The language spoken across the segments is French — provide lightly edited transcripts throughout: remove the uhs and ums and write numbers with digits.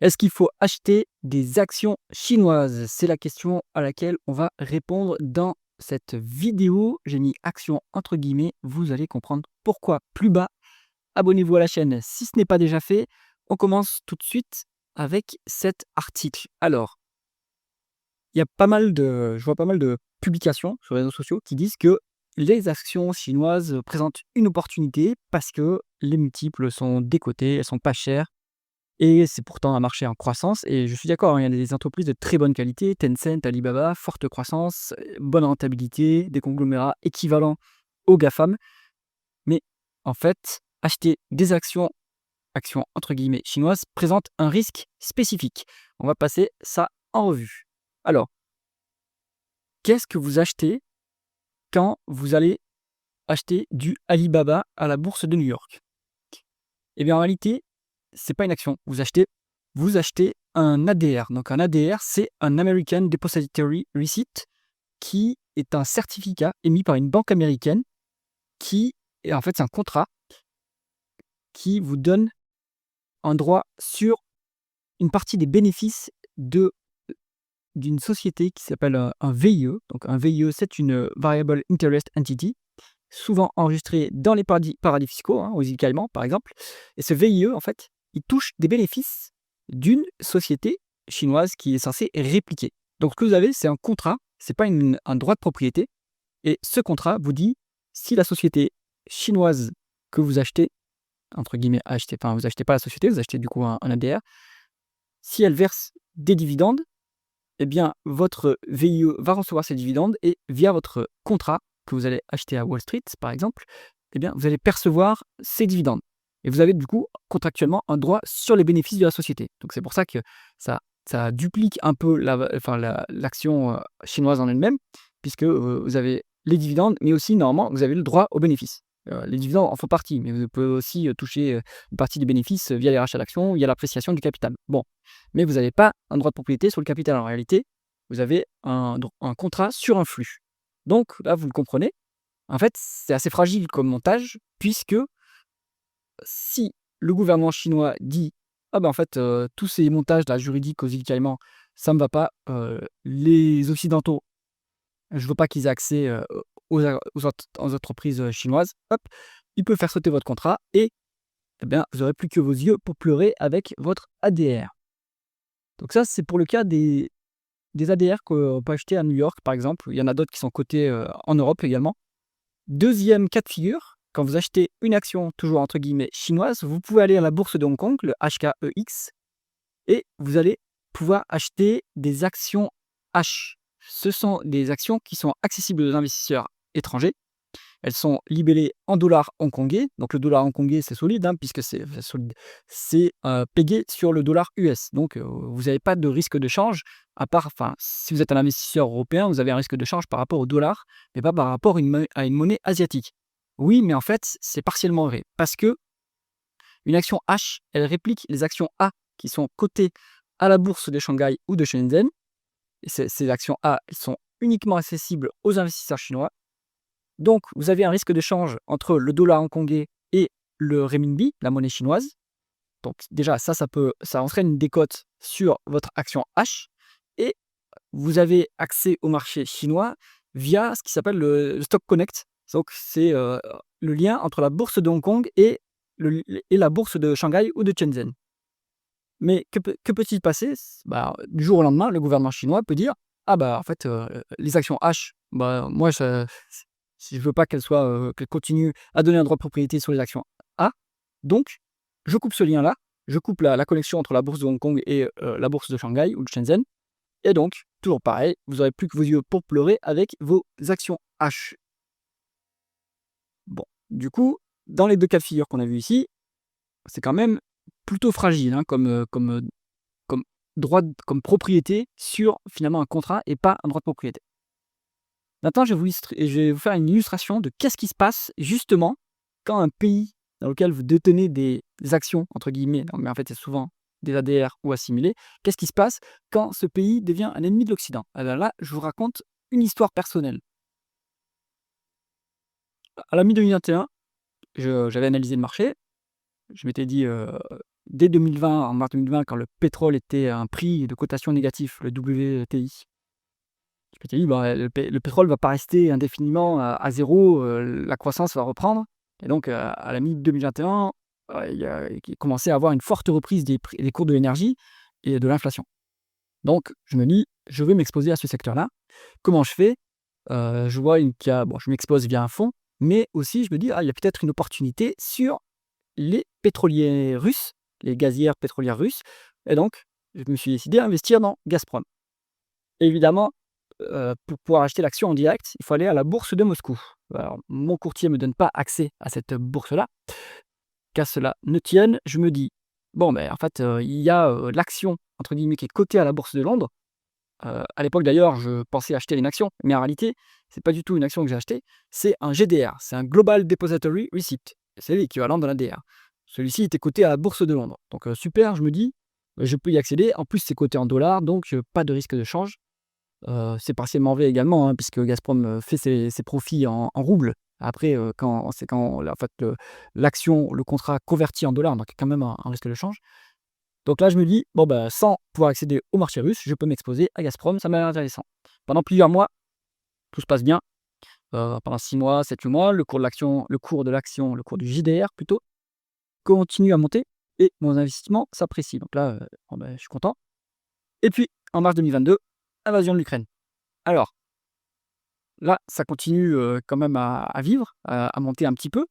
Est-ce qu'il faut acheter des actions chinoises? C'est la question à laquelle on va répondre dans cette vidéo. J'ai mis «actions» entre guillemets, vous allez comprendre pourquoi plus bas. Abonnez-vous à la chaîne si ce n'est pas déjà fait. On commence tout de suite avec cet article. Alors, il y a pas mal de je vois pas mal de publications sur les réseaux sociaux qui disent que les actions chinoises présentent une opportunité parce que les multiples sont décotés, elles sont pas chères. Et c'est pourtant un marché en croissance et je suis d'accord, hein, il y a des entreprises de très bonne qualité, Tencent, Alibaba, forte croissance, bonne rentabilité, des conglomérats équivalents aux GAFAM. Mais en fait, acheter des actions entre guillemets «chinoises» présente un risque spécifique. On va passer ça en revue. Alors, qu'est-ce que vous achetez quand vous allez acheter du Alibaba à la bourse de New York? Eh bien, en réalité, c'est pas une action. Vous achetez un ADR. Donc un ADR, c'est un American Depository Receipt, qui est un certificat émis par une banque américaine qui et en fait, c'est un contrat qui vous donne un droit sur une partie des bénéfices de d'une société qui s'appelle, un VIE. Donc un VIE, c'est une, Variable Interest Entity, souvent enregistrée dans les paradis fiscaux, hein, aux îles Caïmans, par exemple. Et ce VIE, en fait, il touche des bénéfices d'une société chinoise qui est censée répliquer. Donc, ce que vous avez, c'est un contrat, c'est pas un droit de propriété. Et ce contrat vous dit si la société chinoise que vous achetez, entre guillemets, achetez, enfin, vous achetez pas la société, vous achetez du coup un ADR, si elle verse des dividendes, eh bien, votre VIE va recevoir ces dividendes et via votre contrat que vous allez acheter à Wall Street, par exemple, eh bien, vous allez percevoir ces dividendes. Et vous avez du coup contractuellement un droit sur les bénéfices de la société. Donc c'est pour ça que ça, ça duplique un peu l'action chinoise en elle-même, puisque vous avez les dividendes, mais aussi normalement vous avez le droit aux bénéfices. Les dividendes en font partie, mais vous pouvez aussi toucher une partie des bénéfices via les rachats d'actions, via l'appréciation du capital. Bon, mais vous n'avez pas un droit de propriété sur le capital. En réalité, vous avez un contrat sur un flux. Donc là, vous le comprenez, en fait, c'est assez fragile comme montage, puisque si le gouvernement chinois dit: «Ah ben en fait, tous ces montages-là juridiques aux îles Caïmans, ça me va pas, les occidentaux, je veux pas qu'ils aient accès, aux entreprises, chinoises», hop, il peut faire sauter votre contrat et eh bien, vous aurez plus que vos yeux pour pleurer avec votre ADR. Donc ça, c'est pour le cas des ADR qu'on peut acheter à New York, par exemple. Il y en a d'autres qui sont cotés, en Europe également. Deuxième cas de figure, quand vous achetez une action, toujours entre guillemets «chinoise», vous pouvez aller à la bourse de Hong Kong, le HKEX, et vous allez pouvoir acheter des actions H. Ce sont des actions qui sont accessibles aux investisseurs étrangers. Elles sont libellées en dollars hongkongais. Donc le dollar hongkongais, c'est solide, hein, puisque c'est solide. C'est payé sur le dollar US. Donc vous n'avez pas de risque de change, à part, enfin, si vous êtes un investisseur européen, vous avez un risque de change par rapport au dollar, mais pas par rapport à une monnaie asiatique. Oui, mais en fait, c'est partiellement vrai. Parce que une action H, elle réplique les actions A qui sont cotées à la bourse de Shanghai ou de Shenzhen. Et ces actions A, elles sont uniquement accessibles aux investisseurs chinois. Donc, vous avez un risque de change entre le dollar hongkongais et le renminbi, la monnaie chinoise. Donc déjà, ça entraîne une décote sur votre action H et vous avez accès au marché chinois via ce qui s'appelle le Stock Connect. Donc c'est, le lien entre la bourse de Hong Kong et la bourse de Shanghai ou de Shenzhen. Mais que peut-il passer? Bah, du jour au lendemain, le gouvernement chinois peut dire: «Ah bah, en fait, les actions H, bah, moi ça si je veux pas qu'elles continuent à donner un droit de propriété sur les actions A, donc je coupe ce lien-là, je coupe la connexion entre la bourse de Hong Kong et la bourse de Shanghai ou de Shenzhen et donc toujours pareil, vous aurez plus que vos yeux pour pleurer avec vos actions H». Bon, du coup, dans les 2 cas de figure qu'on a vus ici, c'est quand même plutôt fragile, hein, comme comme propriété sur finalement un contrat et pas un droit de propriété. Maintenant, je vais vous faire une illustration de qu'est-ce qui se passe justement quand un pays dans lequel vous détenez des «actions» entre guillemets, non mais en fait c'est souvent des ADR ou assimilés, qu'est-ce qui se passe quand ce pays devient un ennemi de l'Occident? Ah bah là, je vous raconte une histoire personnelle. À la mi-2021, j'avais analysé le marché, je m'étais dit, dès 2020, en mars 2020, quand le pétrole était à un prix de cotation négatif, le WTI, je m'étais dit: «Bah, le pétrole va pas rester indéfiniment à 0, la croissance va reprendre» et donc à la mi-2021, il commençait à avoir une forte reprise des cours de l'énergie et de l'inflation. Donc je me dis: «Je vais m'exposer à ce secteur-là». Comment je fais? Je vois qu'il y a bon, je m'expose via un fonds, mais aussi je me dis: «Ah, il y a peut-être une opportunité sur les pétroliers russes, les gazières pétrolières russes» et donc je me suis décidé à investir dans Gazprom. Évidemment, pour pouvoir acheter l'action en direct, il faut aller à la bourse de Moscou. Alors mon courtier ne me donne pas accès à cette bourse-là. Qu'à cela ne tienne, je me dis: «Bon, ben en fait, il y a, l'action entre guillemets qui est cotée à la bourse de Londres». À l'époque d'ailleurs, je pensais acheter une action, mais en réalité, c'est pas du tout une action que j'ai achetée, c'est un GDR, c'est un Global Depository Receipt. C'est l'équivalent de l'ADR. Celui-ci était coté à la bourse de Londres. Donc super, je me dis: «Je peux y accéder». En plus, c'est coté en dollars, donc pas de risque de change. C'est partiellement vrai également, hein, puisque Gazprom, fait ses profits en roubles. Après, quand en fait, l'action, le contrat converti en dollars, donc il y a quand même un risque de change. Donc là, je me dis: «Bon, bah, sans pouvoir accéder au marché russe, je peux m'exposer à Gazprom, ça m'a l'air intéressant». Pendant plusieurs mois, tout se passe bien, pendant 6 mois, 7-8 mois, le cours de l'action, le cours du JDR plutôt, continue à monter et mon investissement s'apprécie. Donc là, bon, bah, je suis content et puis en mars 2022, invasion de l'Ukraine. Alors là, ça continue, quand même à vivre, à monter un petit peu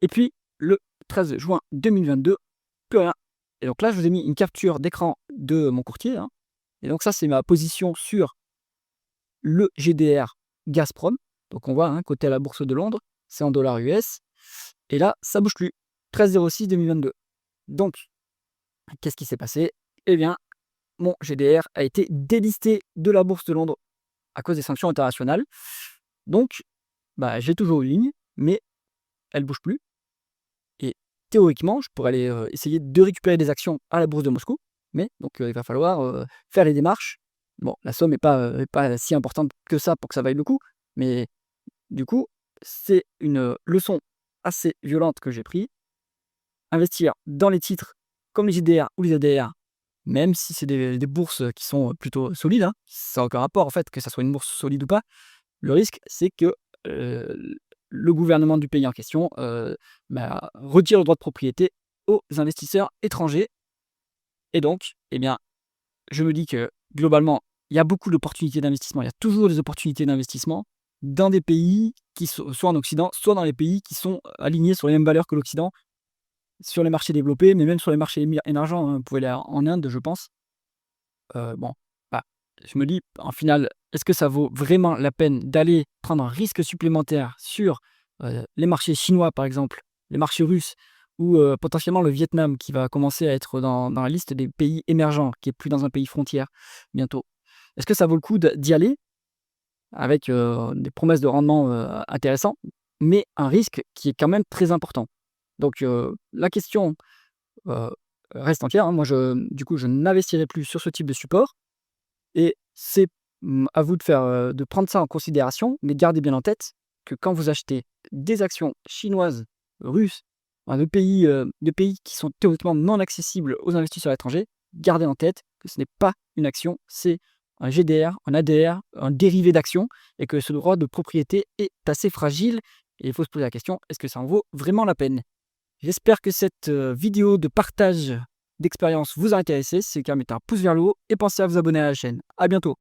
et puis le 13 juin 2022, plus rien et donc là, je vous ai mis une capture d'écran de mon courtier, hein et donc ça, c'est ma position sur le GDR Gazprom. Donc on voit, hein, coté à la bourse de Londres, c'est en dollars US et là, ça bouge plus. 13/06/2022. Donc, qu'est-ce qui s'est passé? Eh bien, mon GDR a été délisté de la bourse de Londres à cause des sanctions internationales. Donc, bah, j'ai toujours une ligne, mais elle bouge plus et théoriquement, je pourrais aller, essayer de récupérer des actions à la bourse de Moscou, mais donc il va falloir, faire les démarches. Bon, la somme est pas si importante que ça pour que ça vaille le coup, mais du coup, c'est une, leçon assez violente que j'ai pris. Investir dans les titres comme les JDR ou les ADR, même si c'est des bourses, qui sont, plutôt solides, hein, ça a aucun rapport en fait que ça soit une bourse solide ou pas. Le risque, c'est que, le gouvernement du pays en question, bah, retire le droit de propriété aux investisseurs étrangers et donc, eh bien, je me dis que globalement, il y a beaucoup d'opportunités d'investissement. Il y a toujours des opportunités d'investissement dans des pays qui sont soit en Occident, soit dans les pays qui sont alignés sur les mêmes valeurs que l'Occident, sur les marchés développés, mais même sur les marchés émergents, hein. Vous pouvez aller en Inde, je pense. Bon, bah, je me dis, en final, est-ce que ça vaut vraiment la peine d'aller prendre un risque supplémentaire sur, les marchés chinois, par exemple, les marchés russes ou potentiellement le Vietnam qui va commencer à être dans la liste des pays émergents, qui est plus dans un pays frontière bientôt? Est-ce que ça vaut le coup d'y aller avec, des promesses de rendement, intéressants, mais un risque qui est quand même très important? Donc la question, heu, reste entière, hein. Moi, du coup, je n'investirai plus sur ce type de support et c'est, à vous de prendre ça en considération, mais gardez bien en tête que quand vous achetez des actions chinoises, russes, enfin de pays qui sont théoriquement non accessibles aux investisseurs étrangers, gardez en tête que ce n'est pas une action, c'est un GDR, un ADR, un dérivé d'action et que ce droit de propriété est assez fragile et il faut se poser la question: «Est-ce que ça en vaut vraiment la peine?» J'espère que cette, vidéo de partage d'expérience vous a intéressé. Si c'est le cas, mettez un pouce vers le haut et pensez à vous abonner à la chaîne. À bientôt.